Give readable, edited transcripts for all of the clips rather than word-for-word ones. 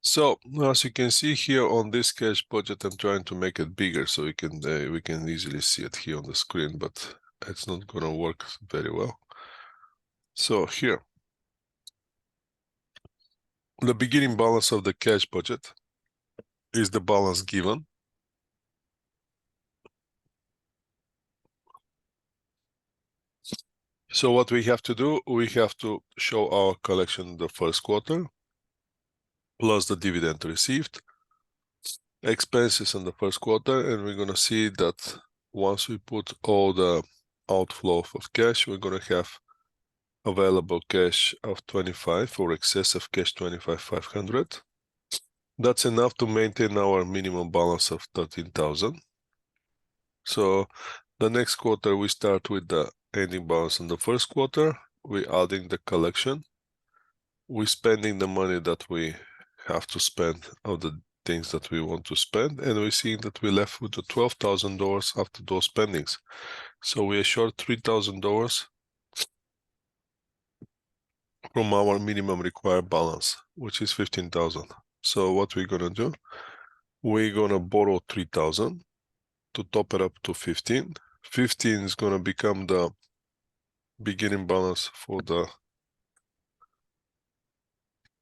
So as you can see here on this cash budget, I'm trying to make it bigger so we can easily see it here on the screen, but it's not gonna work very well. So here, the beginning balance of the cash budget is the balance given. So what we have to do, we have to show our collection the first quarter, plus the dividend received, expenses in the first quarter, and we're gonna see that once we put all the outflow of cash, we're gonna have available cash of 25 or excessive cash 25,500. That's enough to maintain our minimum balance of 13,000. So the next quarter we start with the ending balance in the first quarter. We're adding the collection. We're spending the money that we have to spend of the things that we want to spend, and we're seeing that we're left with the $12,000 after those spendings. So we are short $3,000 from our minimum required balance, which is 15,000. So what we're gonna do, we're gonna borrow 3,000 to top it up to 15. 15 is gonna become the beginning balance for the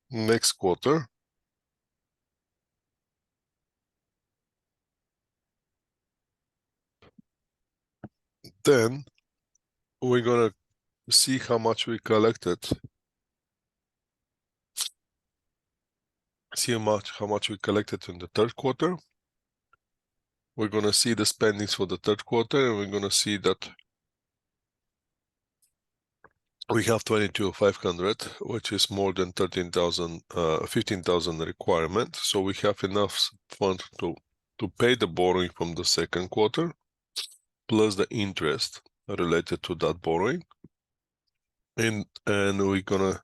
next quarter. Then we're gonna see how much we collected. See how much we collected in the third quarter. We're gonna see the spendings for the third quarter, and we're gonna see that we have 22,500, which is more than 13,000, 15,000 requirement. So we have enough fund to pay the borrowing from the second quarter, plus the interest related to that borrowing. And we're gonna,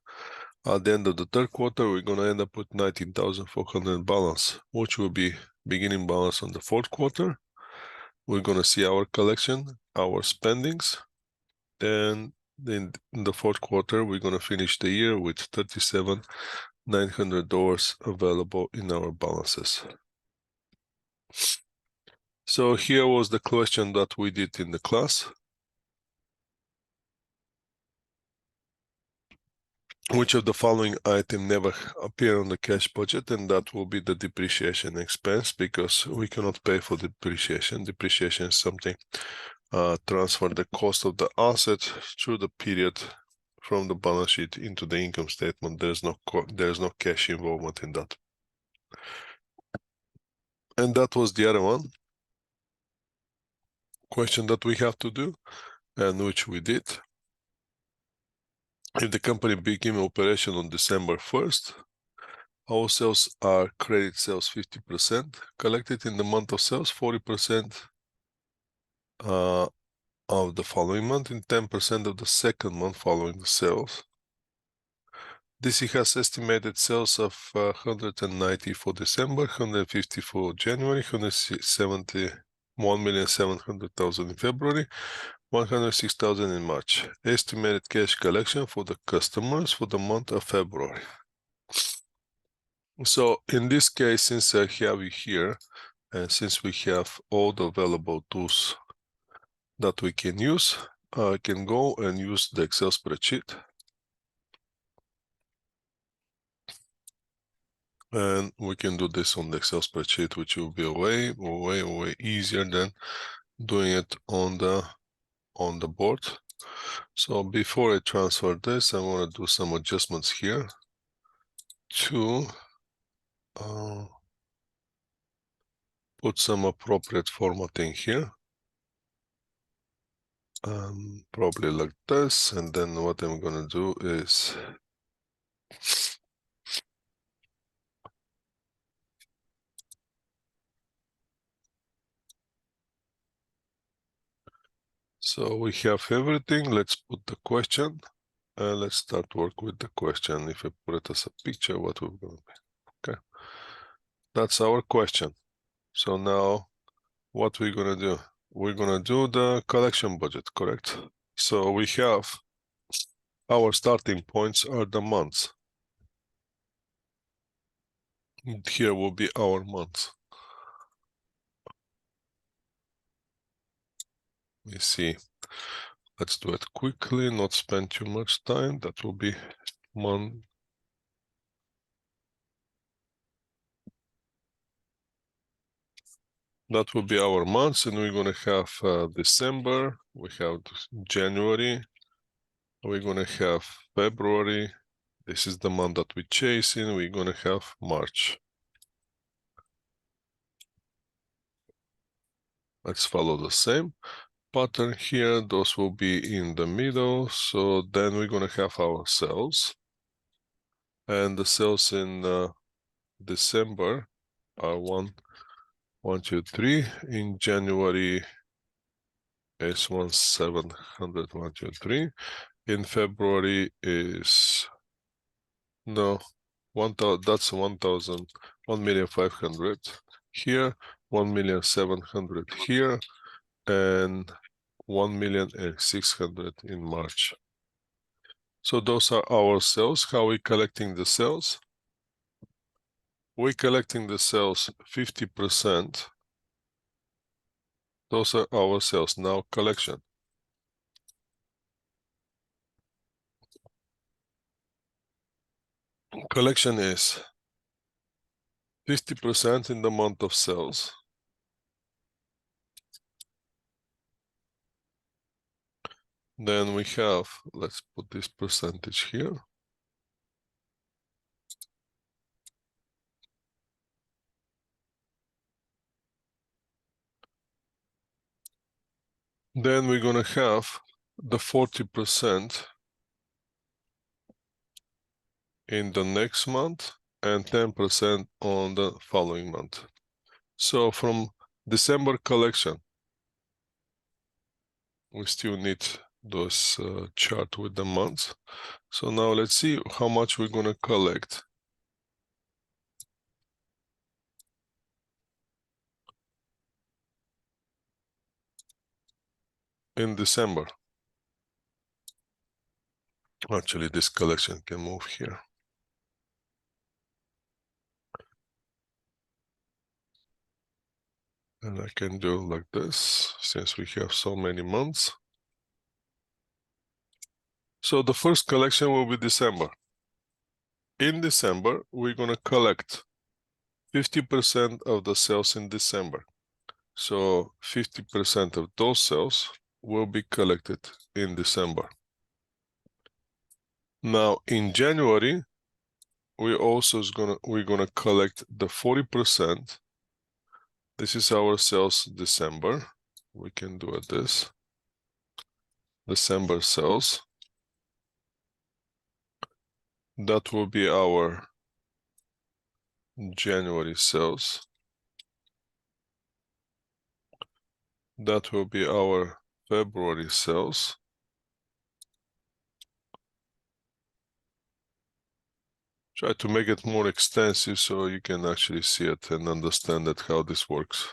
at the end of the third quarter, we're gonna end up with 19,400 balance, which will be beginning balance on the fourth quarter. We're gonna see our collection, our spendings, and in the fourth quarter, we're gonna finish the year with $37,900 available in our balances. So here was the question that we did in the class. Which of the following item never appear on the cash budget? And that will be the depreciation expense, because we cannot pay for depreciation. Depreciation is something transfer the cost of the asset through the period from the balance sheet into the income statement. There's no cash involvement in that. And that was the other one question that we have to do, and which we did. If the company became operation on December 1st, our sales are credit sales 50%, collected in the month of sales 40% of the following month, and 10% of the second month following the sales. DC has estimated sales of 190 for December, 150 for January, 171,700,000 in February, 106,000 in March. Estimated cash collection for the customers for the month of February. So in this case, since I have it here, and since we have all the available tools that we can use, I can go and use the Excel spreadsheet. And we can do this on the Excel spreadsheet, which will be way easier than doing it on the board. So before I transfer this, I want to do some adjustments here to put some appropriate formatting here. Probably like this, and then what I'm gonna do is so we have everything. Let's put the question, and let's start work with the question. If I put it as a picture, what we're gonna be? Okay, that's our question. So now what we're gonna do? We're gonna do the collection budget, correct? So we have our starting points are the months. Here will be our months. Let me see. Let's do it quickly, not spend too much time. That will be month. That will be our months, and we're gonna have December. We have January. We're gonna have February. This is the month that we're chasing. We're gonna have March. Let's follow the same pattern here. Those will be in the middle. So then we're gonna have our sales. And the sales in December are 1, 2, 3. In January is 1,700, 1, 2, 3. In February is no 1,000. That's 1,000, 1,500,000 here, 1,700,000 here, and 1,600,000 in March. So those are our sales. How are we collecting the sales? We're collecting the sales 50%. Those are our sales. Now collection. Collection is 50% in the month of sales. Then we have, let's put this percentage here. Then we're gonna have the 40% in the next month and 10% on the following month. So from December collection, we still need those chart with the months. So now let's see how much we're gonna collect. In December. Actually, this collection can move here. And I can do like this, since we have so many months. So the first collection will be December. In December, we're gonna collect 50% of the sales in December. So 50% of those sales will be collected in December. Now in January, we're gonna collect the 40%. This is our sales December. We can do it this. December sales. That will be our January sales. That will be our February sales. Try to make it more extensive so you can actually see it and understand that how this works.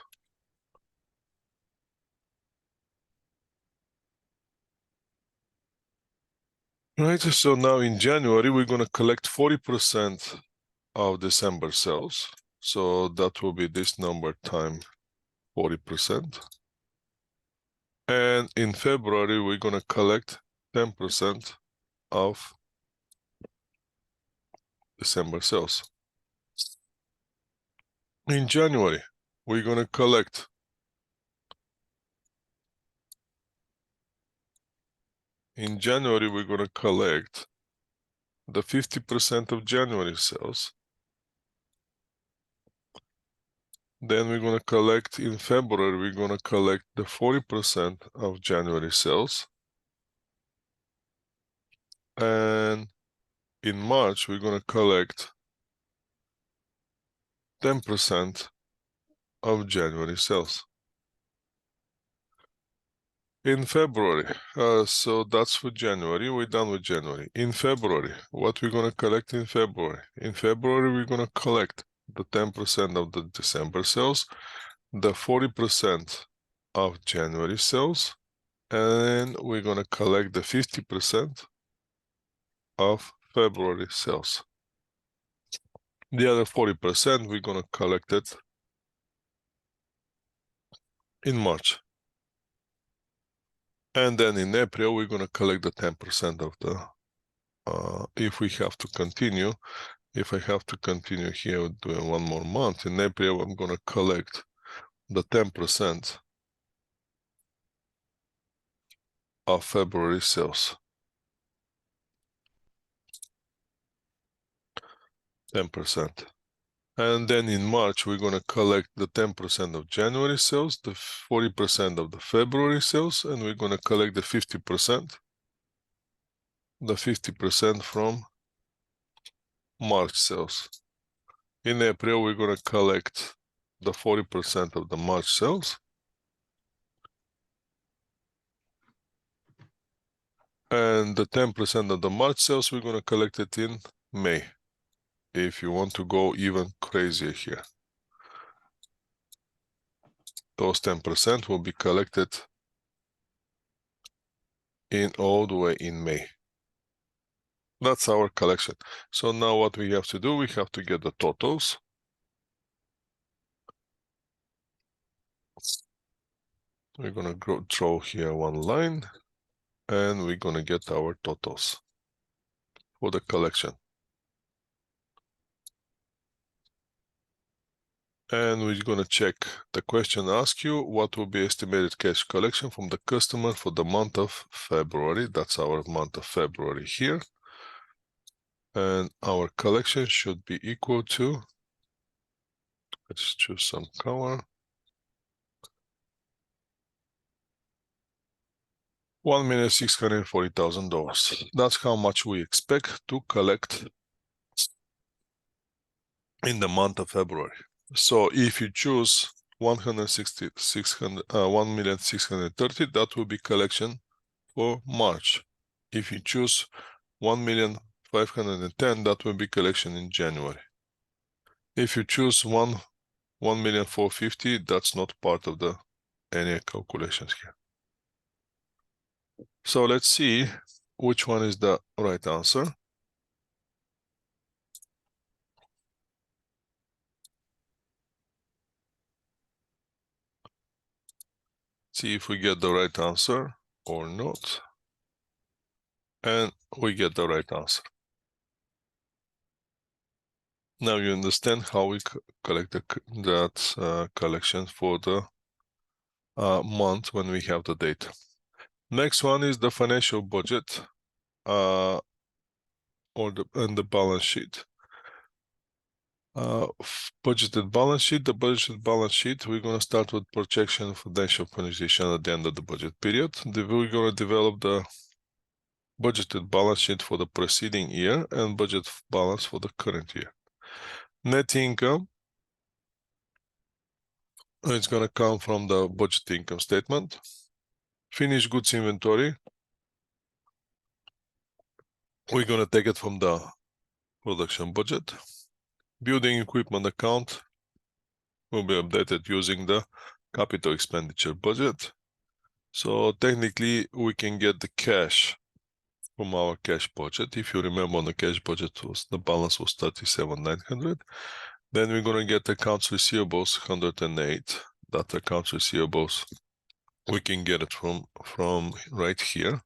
Right, so now in January, we're gonna collect 40% of December sales. So that will be this number times 40%. And in February, we're gonna collect 10% of December sales. In January, we're gonna collect the 50% of January sales. Then we're gonna collect in February, we're gonna collect the 40% of January sales. And in March, we're gonna collect 10% of January sales. In February, so that's for January, we're done with January. In February, what we're gonna collect in February? In February, we're gonna collect the 10% of the December sales, the 40% of January sales, and we're gonna collect the 50% of February sales. The other 40%, we're gonna collect it in March. And then in April, we're gonna collect the 10% of the, if we have to continue, if I have to continue here doing one more month, in April, I'm gonna collect the 10% of February sales. 10%. And then in March, we're gonna collect the 10% of January sales, the 40% of the February sales, and we're gonna collect the 50% from March sales. In April, we're gonna collect the 40% of the March sales. And the 10% of the March sales, we're gonna collect it in May. If you want to go even crazier here. Those 10% will be collected in all the way in May. That's our collection. So now what we have to do, we have to get the totals. We're gonna draw here one line, and we're gonna get our totals for the collection. And we're gonna check. The question asks you what will be estimated cash collection from the customer for the month of February. That's our month of February here. And our collection should be equal to, let's choose some color, $1,640,000. That's how much we expect to collect in the month of February. So if you choose 1,630,000, that will be collection for March. If you choose 1,510,000, that will be collection in January. If you choose 1,450,000, that's not part of the any calculations here. So let's see which one is the right answer. See if we get the right answer or not. And we get the right answer. Now you understand how we collect that collection for the month when we have the data. Next one is the financial budget and the balance sheet. Budgeted balance sheet. The budgeted balance sheet, we're going to start with projection of financial position at the end of the budget period. We're going to develop the budgeted balance sheet for the preceding year and budget balance for the current year. Net income, it's going to come from the budget income statement. Finished goods inventory, we're going to take it from the production budget. Building equipment account will be updated using the capital expenditure budget. So technically, we can get the cash from our cash budget. If you remember, the cash budget the balance was 37,900. Then we're going to get accounts receivables 108. That accounts receivables, we can get it from right here.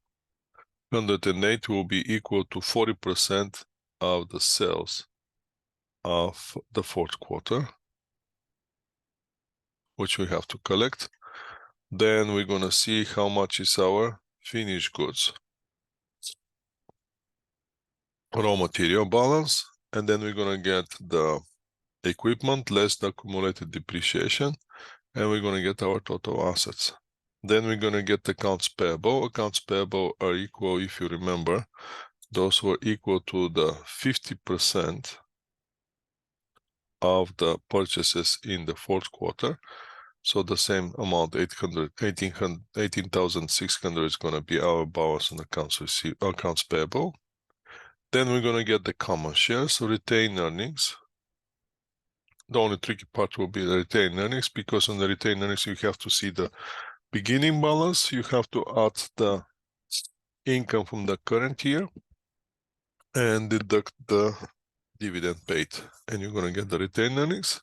108 will be equal to 40% of the sales of the fourth quarter, which we have to collect. Then we're going to see how much is our finished goods, raw material balance, and then we're going to get the equipment less the accumulated depreciation, and we're going to get our total assets. Then we're going to get accounts payable. Accounts payable are equal, if you remember, those were equal to the 50% of the purchases in the fourth quarter. So the same amount, 18,600 is going to be our balance on accounts payable. Then we're going to get the common shares, retained earnings. The only tricky part will be the retained earnings, because on the retained earnings, you have to see the beginning balance. You have to add the income from the current year and deduct the dividend paid, and you're going to get the retained earnings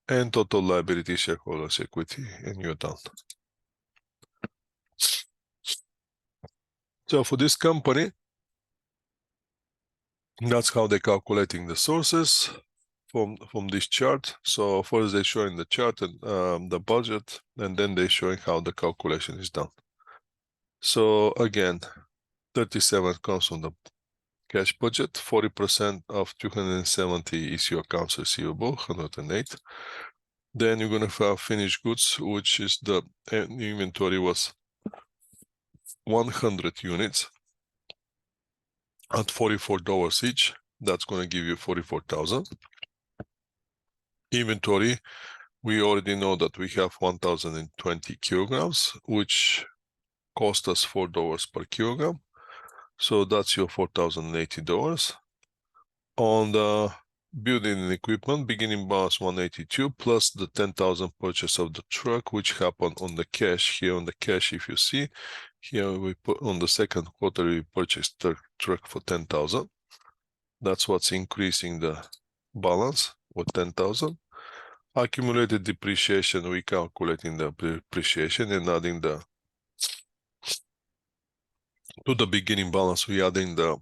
and total liability shareholders equity, and you're done. So for this company, that's how they're calculating the sources from this chart. So first they show in the chart and the budget, and then they showing how the calculation is done. So again, 37 comes from the cash budget, 40% of 270 is your accounts receivable, 108. Then you're gonna have finished goods, which is the inventory was 100 units at $44 each. That's gonna give you 44,000. Inventory, we already know that we have 1,020 kilograms, which cost us $4 per kilogram. So that's your $4,080. On the building and equipment, beginning balance 182 plus the 10,000 purchase of the truck, which happened on the cash. Here on the cash, if you see, here we put on the second quarter, we purchased the truck for 10,000. That's what's increasing the balance with 10,000. Accumulated depreciation, we calculating the depreciation and adding to the beginning balance, we adding the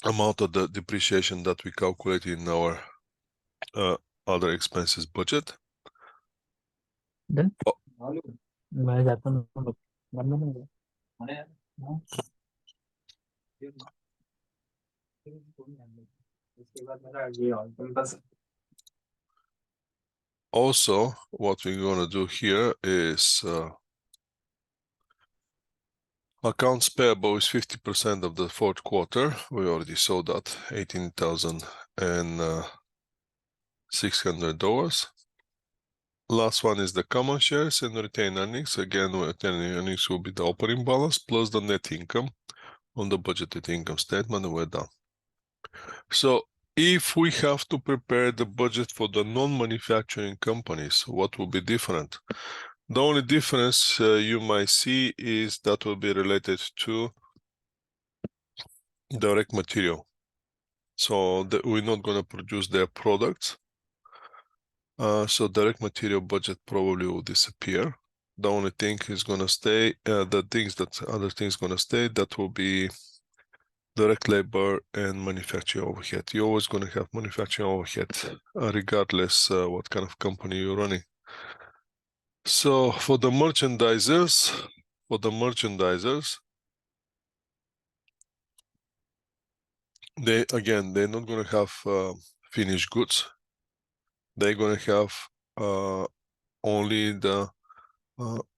amount of the depreciation that we calculated in our other expenses budget. Then Oh. Also, what we're going to do here is accounts payable is 50% of the fourth quarter. We already saw that, $18,600. Last one is the common shares and retained earnings. Again, retained earnings will be the opening balance plus the net income on the budgeted income statement, and we're done. So if we have to prepare the budget for the non-manufacturing companies, what will be different? The only difference you might see is that will be related to direct material. So we're not going to produce their products. So direct material budget probably will disappear. The only thing is going to stay, other things going to stay, that will be direct labor and manufacturing overhead. You're always going to have manufacturing overhead, regardless what kind of company you're running. So for the merchandisers, they're not going to have finished goods. They're going to have only the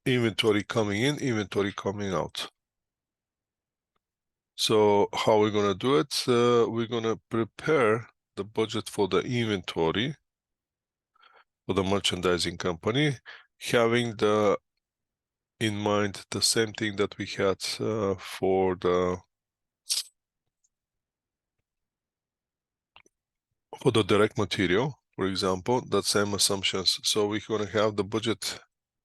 inventory coming in, inventory coming out. So how we're going to do it? We're going to prepare the budget for the inventory for the merchandising company, having in mind the same thing that we had for the direct material, for example, that same assumptions. So we're going to have the budget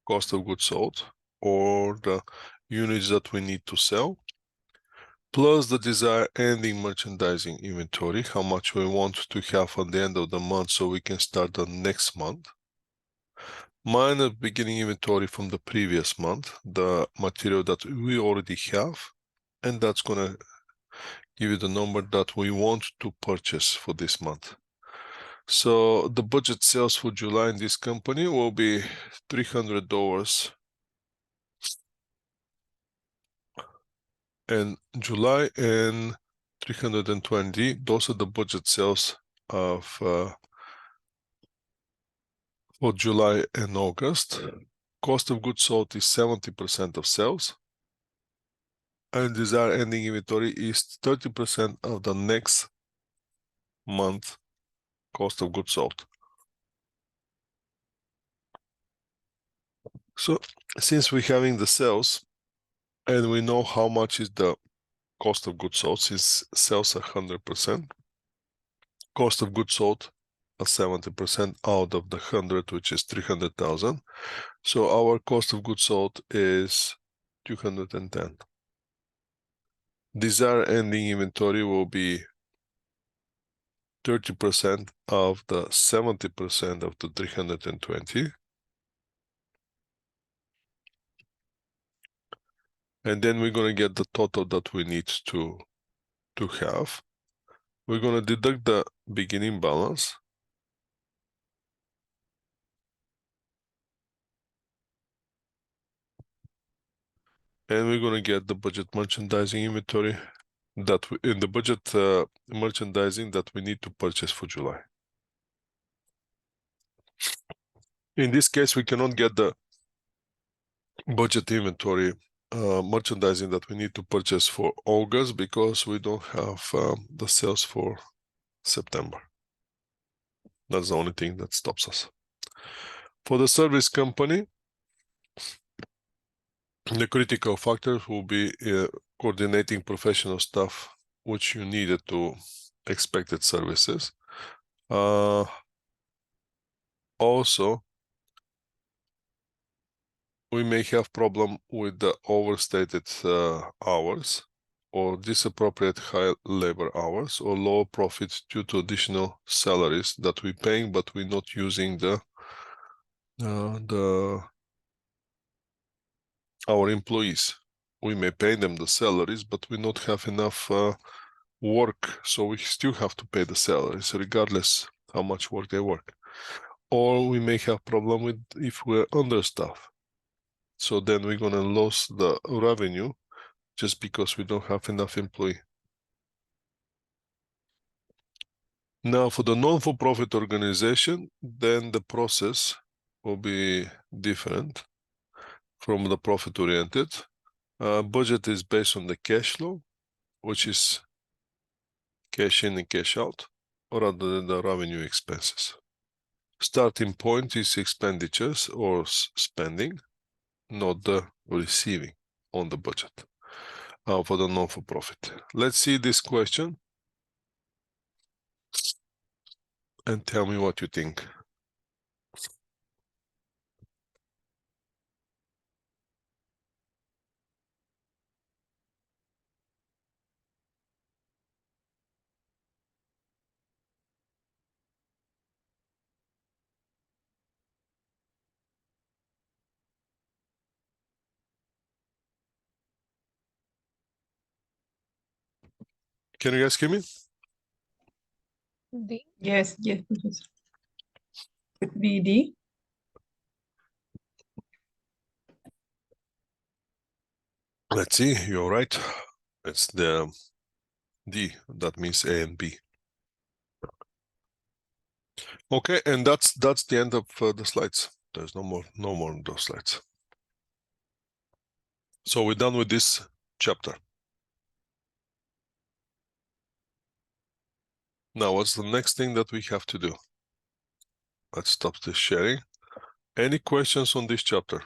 cost of goods sold or the units that we need to sell, plus the desired ending merchandising inventory, how much we want to have at the end of the month so we can start the next month, minus beginning inventory from the previous month, the material that we already have, and that's going to give you the number that we want to purchase for this month. So the budget sales for July in this company will be $300 in July and 320. Those are the budget sales of for July and August. Cost of goods sold is 70% of sales, and desired ending inventory is 30% of the next month cost of goods sold. So since we're having the sales and we know how much is the cost of goods sold, since sales are 100%, cost of goods sold are 70% out of the 100, which is 300,000. So our cost of goods sold is 210. Desired ending inventory will be 30% of the 70% of the 320. And then we're going to get the total that we need to have. We're going to deduct the beginning balance. And we're going to get the budget merchandising inventory that in the budget merchandising that we need to purchase for July. In this case, we cannot get the budget inventory merchandising that we need to purchase for August because we don't have the sales for September. That's the only thing that stops us. For the service company, the critical factors will be coordinating professional staff, which you needed to expected services. Also, we may have problem with the overstated hours or disappropriate high labor hours or low profits due to additional salaries that we're paying, but we're not using our employees. We may pay them the salaries, but we not have enough work, so we still have to pay the salaries regardless how much work they work. Or we may have problem with if we're understaffed. So then we're gonna lose the revenue just because we don't have enough employee. Now for the non-for-profit organization, then the process will be different from the profit-oriented. Budget is based on the cash flow, which is cash in and cash out, rather than the revenue expenses. Starting point is expenditures or spending, not the receiving on the budget for the non-for-profit. Let's see this question and tell me what you think. Can you guys hear me? D. Yes, Professor. Could be D. Let's see, you're right. It's the D, that means A and B. Okay, and that's the end of the slides. There's no more of those slides. So we're done with this chapter. Now, what's the next thing that we have to do? Let's stop this sharing. Any questions on this chapter?